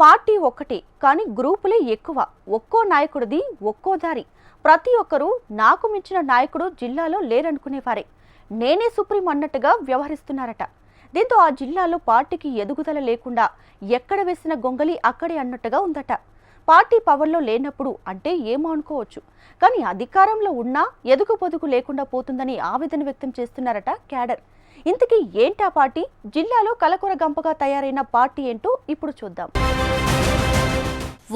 Party ఒక్కటే కానీ గ్రూపులే ఎక్కువ. ఒక్కో నాయకుడిది ఒక్కో దారి. ప్రతి ఒక్కరూ నాకు మించిన నాయకుడు జిల్లాలో లేరనుకునేవారే. నేనే సుప్రీం అన్నట్టుగా వ్యవహరిస్తున్నారట. దీంతో ఆ జిల్లాలో పార్టీకి ఎదుగుదల లేకుండా ఎక్కడ వేసిన గొంగలి అక్కడే అన్నట్టుగా ఉందట. పార్టీ పవర్లో లేనప్పుడు అంటే ఏమో అనుకోవచ్చు, కానీ అధికారంలో ఉన్నా ఎదుగు పొదుగు లేకుండా పోతుందని ఆవేదన వ్యక్తం చేస్తున్నారట క్యాడర్. ఇంతకీ ఏంటా పార్టీ? జిల్లాలో కలకొర గంపగా తయారైన పార్టీ ఏంటో ఇప్పుడు చూద్దాం.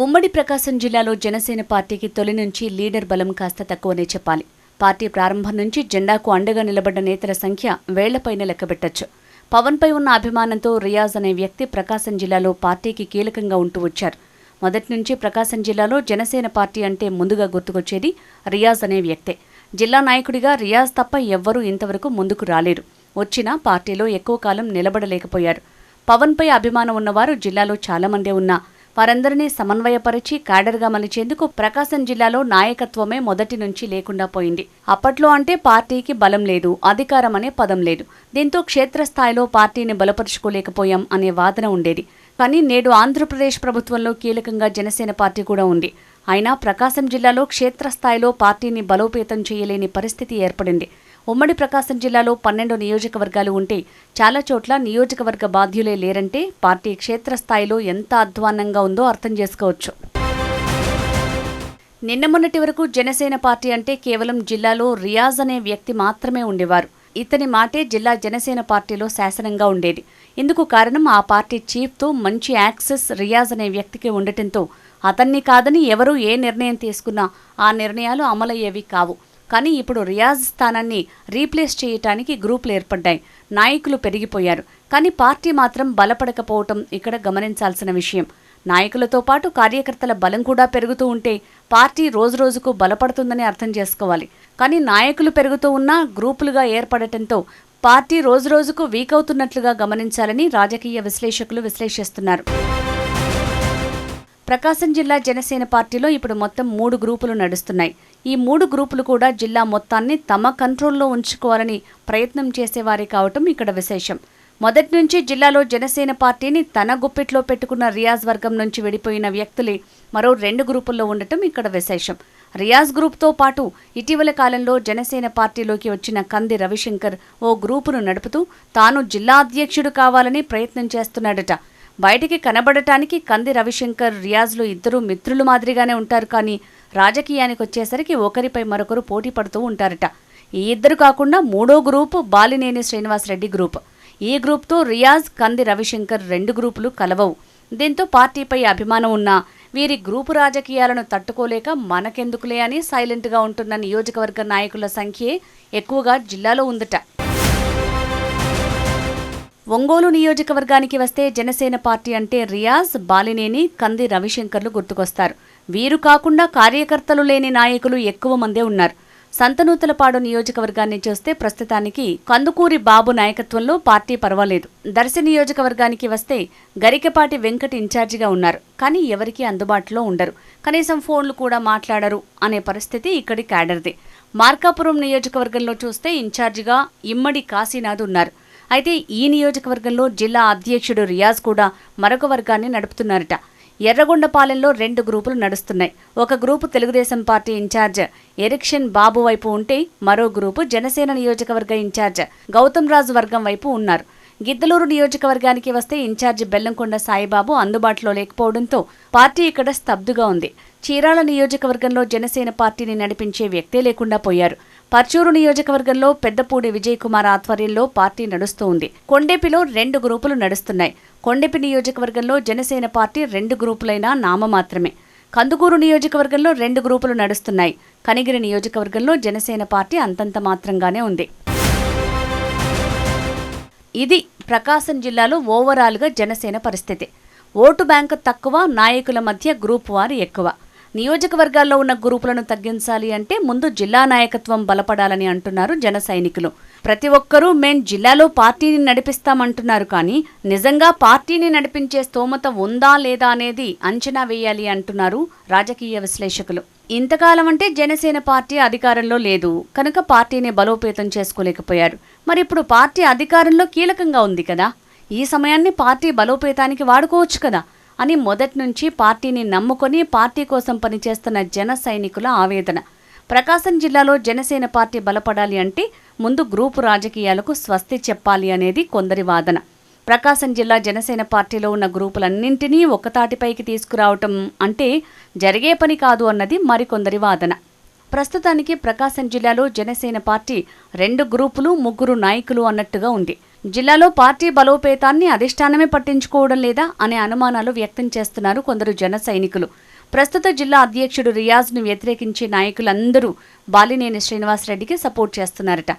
ఉమ్మడి ప్రకాశం జిల్లాలో జనసేన పార్టీకి తొలి నుంచి లీడర్ బలం కాస్త తక్కువనే చెప్పాలి. పార్టీ ప్రారంభం నుంచి జెండాకు అండగా నిలబడ్డ నేతల సంఖ్య వేళ్లపైన లెక్కబెట్టొచ్చు. పవన్పై ఉన్న అభిమానంతో రియాజ్ అనే వ్యక్తి ప్రకాశం జిల్లాలో పార్టీకి కీలకంగా ఉంటూ వచ్చారు. మొదటి నుంచి ప్రకాశం జిల్లాలో జనసేన పార్టీ అంటే ముందుగా గుర్తుకొచ్చేది రియాజ్ అనే వ్యక్తే. జిల్లా నాయకుడిగా రియాజ్ తప్ప ఎవ్వరూ ఇంతవరకు ముందుకు రాలేరు. వచ్చినా పార్టీలో ఎక్కువ కాలం నిలబడలేకపోయారు. పవన్పై అభిమానం ఉన్నవారు జిల్లాలో చాలామందే ఉన్నా వారందరినీ సమన్వయపరిచి క్యాడర్గా మలిచేందుకు ప్రకాశం జిల్లాలో నాయకత్వమే మొదటి నుంచి లేకుండా పోయింది. అప్పట్లో అంటే పార్టీకి బలం లేదు, అధికారం అనే పదం లేదు. దీంతో క్షేత్రస్థాయిలో పార్టీని బలపరుచుకోలేకపోయాం అనే వాదన ఉండేది. కానీ నేడు ఆంధ్రప్రదేశ్ ప్రభుత్వంలో కీలకంగా జనసేన పార్టీ కూడా ఉంది. అయినా ప్రకాశం జిల్లాలో క్షేత్రస్థాయిలో పార్టీని బలోపేతం చేయలేని పరిస్థితి ఏర్పడింది. ఉమ్మడి ప్రకాశం జిల్లాలో 12 నియోజకవర్గాలు ఉంటే చాలా చోట్ల నియోజకవర్గ బాధ్యులే లేరంటే పార్టీ క్షేత్రస్థాయిలో ఎంత అధ్వాన్నంగా ఉందో అర్థం చేసుకోవచ్చు. నిన్న మొన్నటి వరకు జనసేన పార్టీ అంటే కేవలం జిల్లాలో రియాజ్ అనే వ్యక్తి మాత్రమే ఉండేవారు. ఇతని మాటే జిల్లా జనసేన పార్టీలో శాసనంగా ఉండేది. ఇందుకు కారణం ఆ పార్టీ చీఫ్తో మంచి యాక్సెస్ రియాజ్ అనే వ్యక్తికి ఉండటంతో అతన్ని కాదని ఎవరూ ఏ నిర్ణయం తీసుకున్నా ఆ నిర్ణయాలు అమలయ్యేవి కావు. కానీ ఇప్పుడు రియాజ్ స్థానాన్ని రీప్లేస్ చేయటానికి గ్రూపులు ఏర్పడ్డాయి. నాయకులు పెరిగిపోయారు. కానీ పార్టీ మాత్రం బలపడకపోవటం ఇక్కడ గమనించాల్సిన విషయం. నాయకులతో పాటు కార్యకర్తల బలం కూడా పెరుగుతూ ఉంటే పార్టీ రోజురోజుకు బలపడుతుందని అర్థం చేసుకోవాలి. కానీ నాయకులు పెరుగుతూ ఉన్నా గ్రూపులుగా ఏర్పడటంతో పార్టీ రోజురోజుకు వీక్ అవుతున్నట్లుగా గమనించాలని రాజకీయ విశ్లేషకులు విశ్లేషిస్తున్నారు. ప్రకాశం జిల్లా జనసేన పార్టీలో ఇప్పుడు మొత్తం 3 గ్రూపులు నడుస్తున్నాయి. ఈ 3 గ్రూపులు కూడా జిల్లా మొత్తాన్ని తమ కంట్రోల్లో ఉంచుకోవాలని ప్రయత్నం చేసేవారే కావటం ఇక్కడ విశేషం. మొదటి నుంచి జిల్లాలో జనసేన పార్టీని తన గుప్పిట్లో పెట్టుకున్న రియాజ్ వర్గం నుంచి విడిపోయిన వ్యక్తులే మరో 2 గ్రూపుల్లో ఉండటం ఇక్కడ విశేషం. రియాజ్ గ్రూప్తో పాటు ఇటీవల కాలంలో జనసేన పార్టీలోకి వచ్చిన కంది రవిశంకర్ ఓ గ్రూపును నడుపుతూ తాను జిల్లా అధ్యక్షుడు కావాలని ప్రయత్నం చేస్తున్నాడట. బయటికి కనబడటానికి కంది రవిశంకర్, రియాజ్లు ఇద్దరూ మిత్రులు మాదిరిగానే ఉంటారు. కానీ రాజకీయానికి వచ్చేసరికి ఒకరిపై మరొకరు పోటీ పడుతూ ఉంటారట. ఈ ఇద్దరు కాకుండా 3వ గ్రూపు బాలినేని శ్రీనివాసరెడ్డి గ్రూప్. ఈ గ్రూప్తో రియాజ్, కంది రవిశంకర్ 2 గ్రూపులు కలవవు. దీంతో పార్టీపై అభిమానం ఉన్నా వీరి గ్రూపు రాజకీయాలను తట్టుకోలేక మనకెందుకులే అని సైలెంట్గా ఉంటున్న నియోజకవర్గ నాయకుల సంఖ్యే ఎక్కువగా జిల్లాలో ఉందట. ఒంగోలు నియోజకవర్గానికి వస్తే జనసేన పార్టీ అంటే రియాజ్, బాలినేని, కంది రవిశంకర్లు గుర్తుకొస్తారు. వీరు కాకుండా కార్యకర్తలు లేని నాయకులు ఎక్కువ మందే ఉన్నారు. సంతనూతలపాడు నియోజకవర్గాన్ని చూస్తే ప్రస్తుతానికి కందుకూరి బాబు నాయకత్వంలో పార్టీ పర్వాలేదు. దర్శి నియోజకవర్గానికి వస్తే గరికపాటి వెంకట్ ఇన్ఛార్జిగా ఉన్నారు. కానీ ఎవరికీ అందుబాటులో ఉండరు. కనీసం ఫోన్లు కూడా మాట్లాడరు అనే పరిస్థితి ఇక్కడి క్యాడర్దే. మార్కాపురం నియోజకవర్గంలో చూస్తే ఇన్ఛార్జిగా ఇమ్మడి కాశీనాథ్ ఉన్నారు. అయితే ఈ నియోజకవర్గంలో జిల్లా అధ్యక్షుడు రియాజ్ కూడా మరొక వర్గాన్ని నడుపుతున్నారట. ఎర్రగొండపాలెంలో 2 గ్రూపులు నడుస్తున్నాయి. ఒక group Telugu Desam party incharge Erikshan Babu వైపు ఉంటే మరో గ్రూపు జనసేన నియోజకవర్గ ఇన్ఛార్జ్ గౌతమ్ రాజు వర్గం వైపు ఉన్నారు. గిద్దలూరు నియోజకవర్గానికి వస్తే ఇన్ఛార్జ్ బెల్లంకొండ సాయిబాబు అందుబాటులో లేకపోవడంతో పార్టీ ఇక్కడ స్తబ్దుగా ఉంది. చీరాల నియోజకవర్గంలో జనసేన పార్టీని నడిపించే వ్యక్తే లేకుండా పోయారు. పర్చూరు నియోజకవర్గంలో పెద్దపూడి విజయ్ కుమార్ ఆధ్వర్యంలో పార్టీ నడుస్తూ ఉంది. కొండెపిలో 2 గ్రూపులు నడుస్తున్నాయి. కొండెపి నియోజకవర్గంలో జనసేన పార్టీ 2 గ్రూపులైనా నామమాత్రమే. కందుకూరు నియోజకవర్గంలో 2 గ్రూపులు నడుస్తున్నాయి. కనిగిరి నియోజకవర్గంలో జనసేన పార్టీ అంతంత మాత్రంగానే ఉంది. ఇది ప్రకాశం జిల్లాలో ఓవరాల్గా జనసేన పరిస్థితి. ఓటు బ్యాంకు తక్కువ, నాయకుల మధ్య గ్రూప్ వారు ఎక్కువ. నియోజకవర్గాల్లో ఉన్న గ్రూపులను తగ్గించాలి అంటే ముందు జిల్లా నాయకత్వం బలపడాలని అంటున్నారు జన సైనికులు. ప్రతి ఒక్కరూ మేం జిల్లాలో పార్టీని నడిపిస్తామంటున్నారు. కానీ నిజంగా పార్టీని నడిపించే స్తోమత ఉందా లేదా అనేది అంచనా వేయాలి అంటున్నారు రాజకీయ విశ్లేషకులు. ఇంతకాలం అంటే జనసేన పార్టీ అధికారంలో లేదు కనుక పార్టీని బలోపేతం చేసుకోలేకపోయారు. మరి ఇప్పుడు పార్టీ అధికారంలో కీలకంగా ఉంది కదా, ఈ సమయాన్ని పార్టీ బలోపేతానికి వాడుకోవచ్చు కదా అని మొదటి నుంచి పార్టీని నమ్ముకొని పార్టీ కోసం పనిచేస్తున్న జన సైనికుల ఆవేదన. ప్రకాశం జిల్లాలో జనసేన పార్టీ బలపడాలి అంటే ముందు గ్రూపు రాజకీయాలకు స్వస్తి చెప్పాలి అనేది కొందరి వాదన. ప్రకాశం జిల్లా జనసేన పార్టీలో ఉన్న గ్రూపులన్నింటినీ ఒక్కతాటిపైకి తీసుకురావటం అంటే జరిగే పని కాదు అన్నది మరికొందరి వాదన. ప్రస్తుతానికి ప్రకాశం జిల్లాలో జనసేన పార్టీ 2 గ్రూపులు 3 నాయకులు అన్నట్టుగా ఉంది. జిల్లాలో పార్టీ బలోపేతాన్ని అధిష్టానమే పట్టించుకోవడం లేదా అనే అనుమానాలు వ్యక్తం చేస్తున్నారు కొందరు జన సైనికులు. ప్రస్తుత జిల్లా అధ్యక్షుడు రియాజ్ను వ్యతిరేకించే నాయకులందరూ బాలినేని శ్రీనివాసరెడ్డికి సపోర్ట్ చేస్తున్నారట.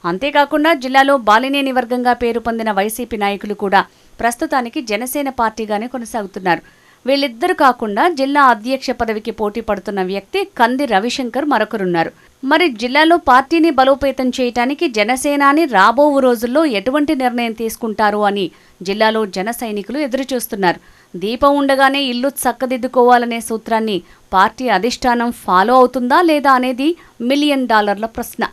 అంతేకాకుండా జిల్లాలో బాలినేని వర్గంగా పేరు పొందిన వైసీపీ నాయకులు కూడా ప్రస్తుతానికి జనసేన పార్టీగానే కొనసాగుతున్నారు. వీళ్ళిద్దరు కాకుండా జిల్లా అధ్యక్ష పదవికి పోటీ పడుతున్న వ్యక్తి కంది రవిశంకర్ మరొకరున్నారు. మరి జిల్లాలో పార్టీని బలోపేతం చేయటానికి జనసేనాని రాబో రోజుల్లో ఎటువంటి నిర్ణయం తీసుకుంటారు అని జిల్లాలో జన సైనికులు ఎదురుచూస్తున్నారు. దీపం ఉండగానే ఇల్లు చక్కదిద్దుకోవాలనే సూత్రాన్ని పార్టీ అధిష్టానం ఫాలో అవుతుందా లేదా అనేది $1 మిలియన్ ప్రశ్న.